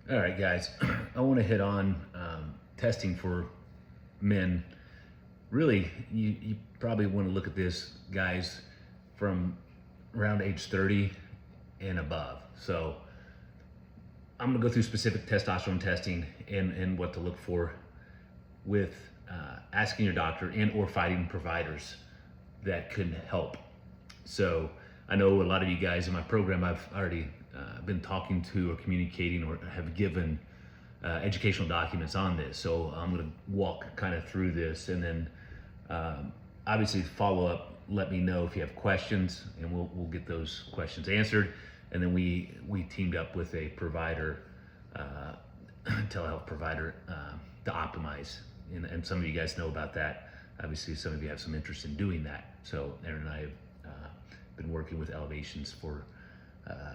All right, guys, I want to hit on testing for men. Really, you probably want to look at this, guys, from around age 30 and above. So I'm going to go through specific testosterone testing and what to look for with asking your doctor and or finding providers that could help. So I know a lot of you guys in my program, I've already been talking to or communicating or have given educational documents on this. So I'm going to walk kind of through this, and then obviously follow up. Let me know if you have questions, and we'll get those questions answered. And then we teamed up with a provider, telehealth provider, to optimize. And some of you guys know about that. Obviously, some of you have some interest in doing that. So Aaron and I have been working with Elevations for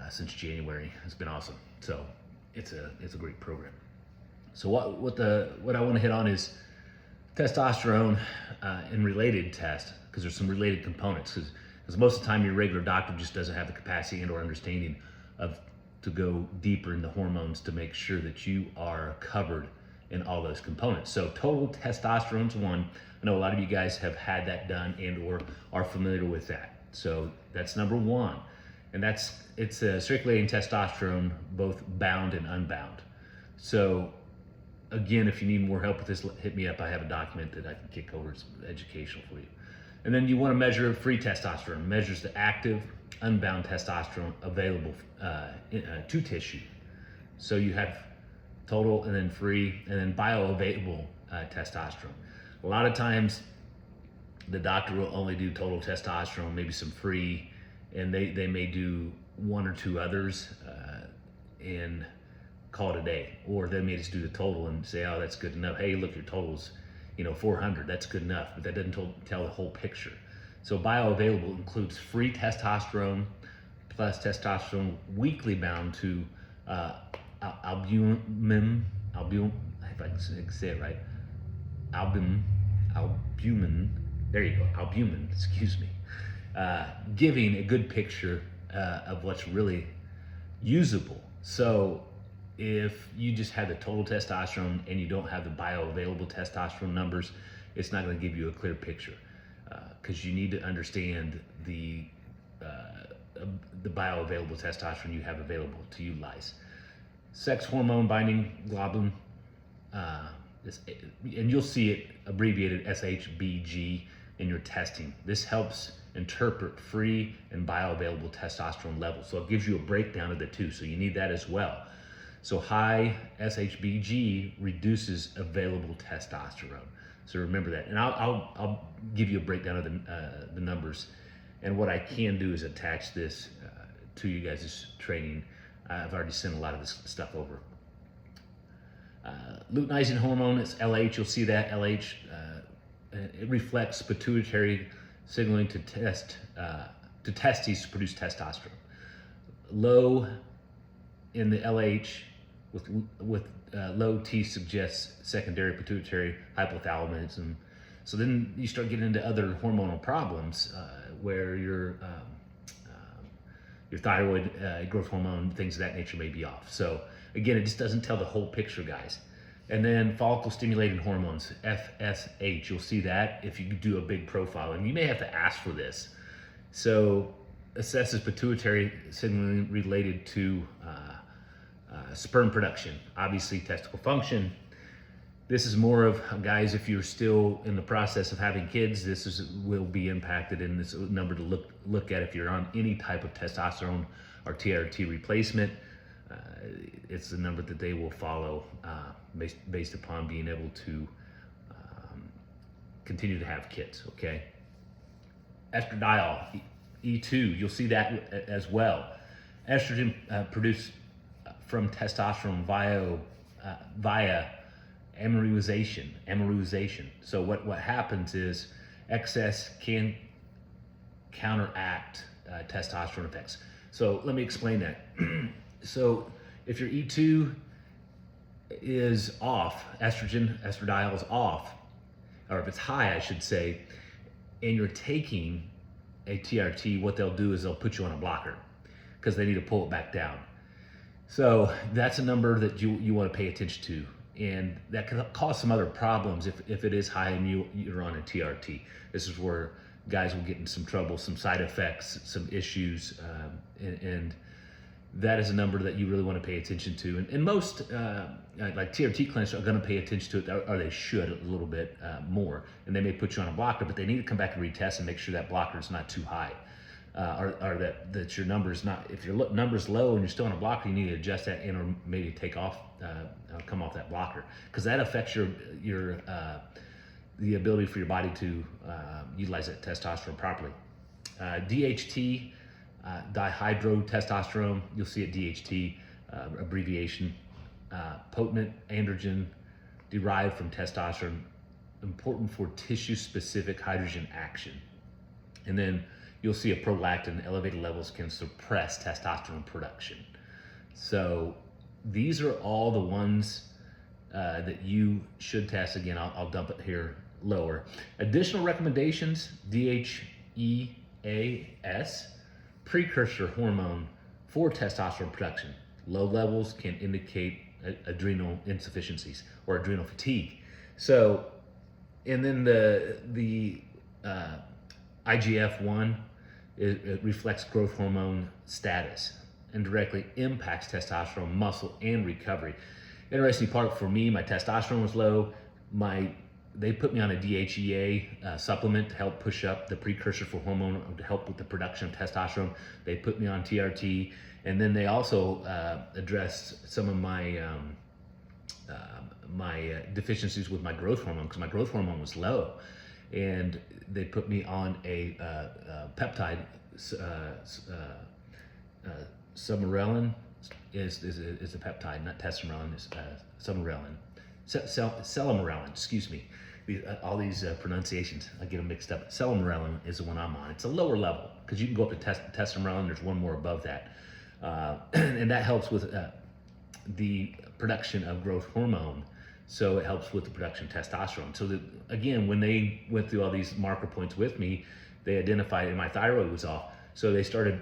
since January. It's been awesome. So it's a great program. So what I want to hit on is testosterone and related tests, because there's some related components. Because most of the time your regular doctor just doesn't have the capacity and or understanding of to go deeper into hormones to make sure that you are covered in all those components. So total testosterone's one. I know a lot of you guys have had that done and or are familiar with that. So that's number one. And it's a circulating testosterone, both bound and unbound. So again, if you need more help with this, hit me up. I have a document that I can kick over. It's educational for you. And then you want to measure free testosterone. Measures the active, unbound testosterone available to tissue. So you have total and then free and then bioavailable testosterone. A lot of times the doctor will only do total testosterone, maybe some free, and they may do one or two others and call it a day. Or they may just do the total and say, oh, that's good enough. Hey, look, your total's 400, that's good enough, but that doesn't tell the whole picture. So bioavailable includes free testosterone plus testosterone weakly bound to albumin, if I can say it right, albumin, there you go, albumin, excuse me, giving a good picture of what's really usable. So if you just have the total testosterone and you don't have the bioavailable testosterone numbers, it's not going to give you a clear picture, because you need to understand the bioavailable testosterone you have available to utilize. Sex hormone binding globulin, and you'll see it abbreviated SHBG in your testing. This helps interpret free and bioavailable testosterone levels. So it gives you a breakdown of the two. So you need that as well. So high SHBG reduces available testosterone. So remember that. And I'll give you a breakdown of the numbers. And what I can do is attach this to you guys' training. I've already sent a lot of this stuff over. Luteinizing hormone, it's LH. You'll see that LH. It reflects pituitary signaling to testes to produce testosterone. Low in the LH with low T suggests secondary pituitary hypothalamism. So then you start getting into other hormonal problems where your thyroid, growth hormone, things of that nature may be off. So again, it just doesn't tell the whole picture, guys. And then follicle stimulating hormones, FSH, you'll see that if you do a big profile, and you may have to ask for this. So assesses pituitary signaling related to sperm production, obviously testicle function. This is more of, guys, if you're still in the process of having kids, will be impacted, and this is a number to look at if you're on any type of testosterone or TRT replacement. It's the number that they will follow based upon being able to continue to have kids, okay? Estradiol, E2, you'll see that as well. Estrogen produced from testosterone via aromatization. So what happens is excess can counteract testosterone effects. So let me explain that. So if your E2 is off, estradiol is off, or if it's high, I should say, and you're taking a TRT, what they'll do is they'll put you on a blocker because they need to pull it back down. So that's a number that you want to pay attention to. And that can cause some other problems if it is high and you're on a TRT. This is where guys will get in some trouble, some side effects, some issues, and that is a number that you really want to pay attention to. And most like TRT clinics are going to pay attention to it, or they should a little bit more. And they may put you on a blocker, but they need to come back and retest and make sure that blocker is not too high. Or that your number is not, if your number's low and you're still on a blocker, you need to adjust that in, or maybe come off that blocker, because that affects your the ability for your body to utilize that testosterone properly. DHT, dihydrotestosterone, you'll see it DHT, abbreviation, potent androgen derived from testosterone, important for tissue-specific hydrogen action. And then you'll see a prolactin, elevated levels can suppress testosterone production. So these are all the ones that you should test. Again, I'll dump it here lower. Additional recommendations: DHEAS, precursor hormone for testosterone production. Low levels can indicate adrenal insufficiencies or adrenal fatigue. So, and then the IGF-1, it reflects growth hormone status and directly impacts testosterone, muscle, and recovery. Interesting part for me, my testosterone was low. They put me on a DHEA supplement to help push up the precursor for hormone, to help with the production of testosterone. They put me on TRT, and then they also addressed some of my deficiencies with my growth hormone, because my growth hormone was low. And they put me on a peptide, Sermorelin is a peptide, not testosterone, it's Sermorelin. Celamorelin, excuse me. All these pronunciations, I get them mixed up. Celamorelin is the one I'm on. It's a lower level, because you can go up to testosterone, there's one more above that. And that helps with the production of growth hormone. So it helps with the production of testosterone. So that, again, when they went through all these marker points with me, they identified that my thyroid was off. So they started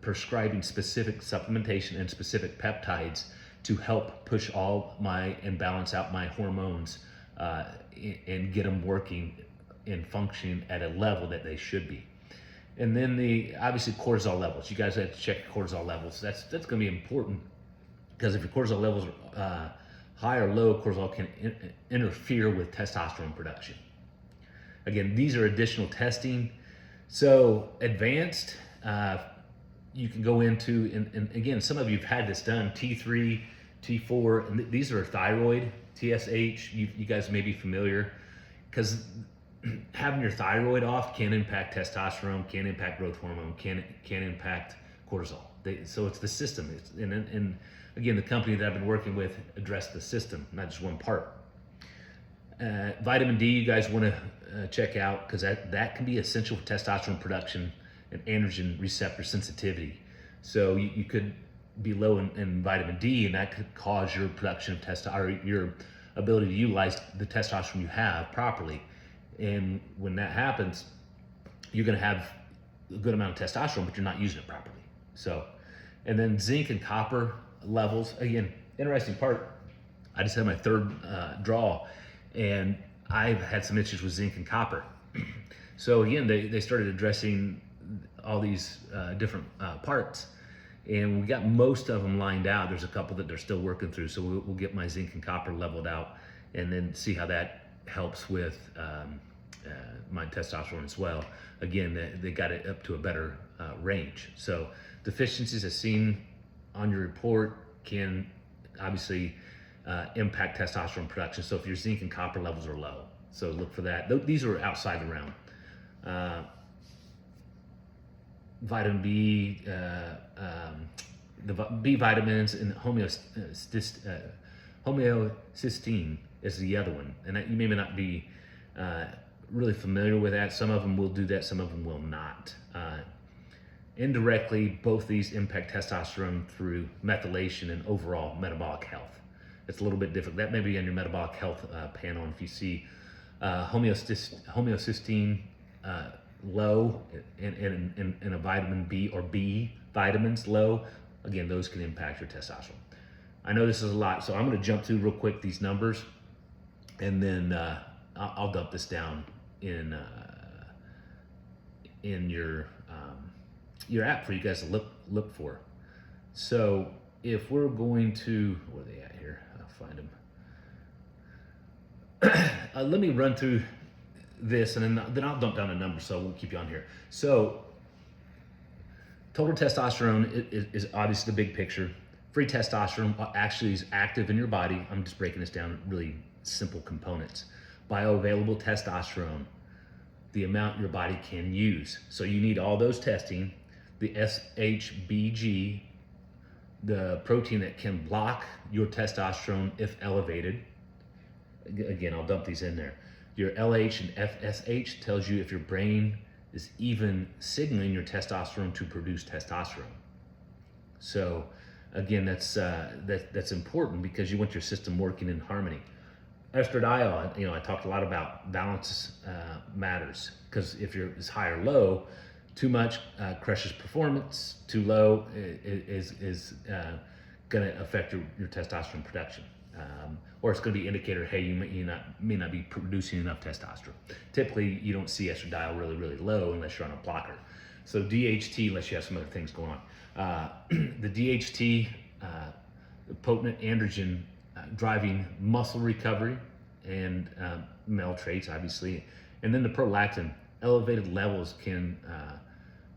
prescribing specific supplementation and specific peptides to help push and balance out my hormones and get them working and functioning at a level that they should be. And then obviously cortisol levels. You guys have to check your cortisol levels. That's going to be important, because if your cortisol levels are high or low, cortisol can interfere with testosterone production. Again, these are additional testing. So advanced, you can go into, and again, some of you have had this done, T3, T4, and these are thyroid, TSH, you guys may be familiar, because having your thyroid off can impact testosterone, can impact growth hormone, can impact cortisol. So it's the system. And again, the company that I've been working with addressed the system, not just one part. Vitamin D, you guys want to check out, because that can be essential for testosterone production and androgen receptor sensitivity. So you could be low in vitamin D, and that could cause your production of testosterone, or your ability to utilize the testosterone you have properly. And when that happens, you're going to have a good amount of testosterone, but you're not using it properly. So, and then zinc and copper levels. Again, interesting part, I just had my third draw, and I've had some issues with zinc and copper. So again, they started addressing all these different parts, and we got most of them lined out. There's a couple that they're still working through, so we'll get my zinc and copper leveled out, and then see how that helps with my testosterone as well. Again, they got it up to a better range. So deficiencies as seen on your report can obviously impact testosterone production. So if your zinc and copper levels are low, so look for that. These are outside the realm. Vitamin B, the B vitamins, and homeocysteine is the other one. And you may not be really familiar with that. Some of them will do that, some of them will not. Indirectly, both these impact testosterone through methylation and overall metabolic health. It's a little bit different. That may be on your metabolic health panel. And if you see homeocysteine low in a vitamin B, or B vitamins low, again, those can impact your testosterone. I know this is a lot, so I'm going to jump through real quick these numbers, and then I'll dump this down in your app for you guys to look for. So if we're going to, where are they at here? I'll find them. Let me run through this, and then I'll dump down a number, so I won't keep you on here. So total testosterone is obviously the big picture. Free testosterone actually is active in your body. I'm just breaking this down really simple components. Bioavailable testosterone, the amount your body can use. So you need all those testing. The SHBG, the protein that can block your testosterone if elevated. Again, I'll dump these in there. Your LH and FSH tells you if your brain is even signaling your testosterone to produce testosterone. So again, that's important because you want your system working in harmony. Estradiol, I talked a lot about balance matters, because if you're is high or low, too much crushes performance, too low is going to affect your testosterone production. Or it's going to be an indicator, hey, you may not be producing enough testosterone. Typically, you don't see estradiol really, really low unless you're on a blocker. So DHT, unless you have some other things going on. The DHT, the potent androgen, driving muscle recovery and male traits, obviously. And then the prolactin, elevated levels can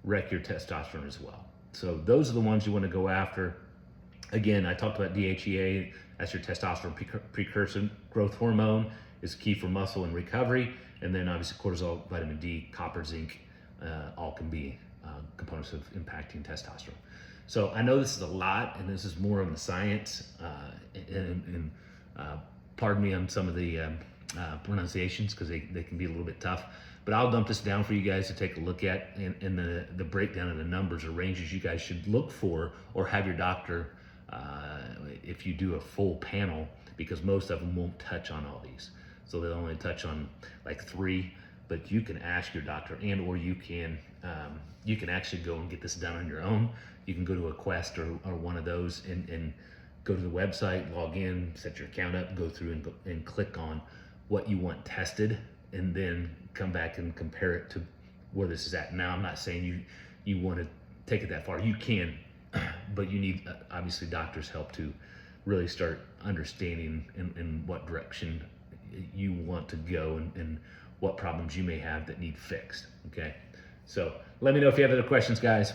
wreck your testosterone as well. So those are the ones you want to go after. Again, I talked about DHEA. That's your testosterone precursor. Growth hormone is key for muscle and recovery. And then obviously cortisol, vitamin D, copper, zinc, all can be components of impacting testosterone. So I know this is a lot, and this is more on the science, and pardon me on some of the pronunciations, because they can be a little bit tough. But I'll dump this down for you guys to take a look at, and the breakdown of the numbers or ranges you guys should look for, or have your doctor, if you do a full panel, because most of them won't touch on all these. So they'll only touch on like 3, but you can ask your doctor, and or you can actually go and get this done on your own. You can go to a Quest or one of those and go to the website, log in, set your account up, go through and click on what you want tested, and then come back and compare it to where this is at. Now, I'm not saying you want to take it that far. You can, but you need obviously doctors' help to really start understanding in what direction you want to go and what problems you may have that need fixed. Okay, so let me know if you have other questions, guys.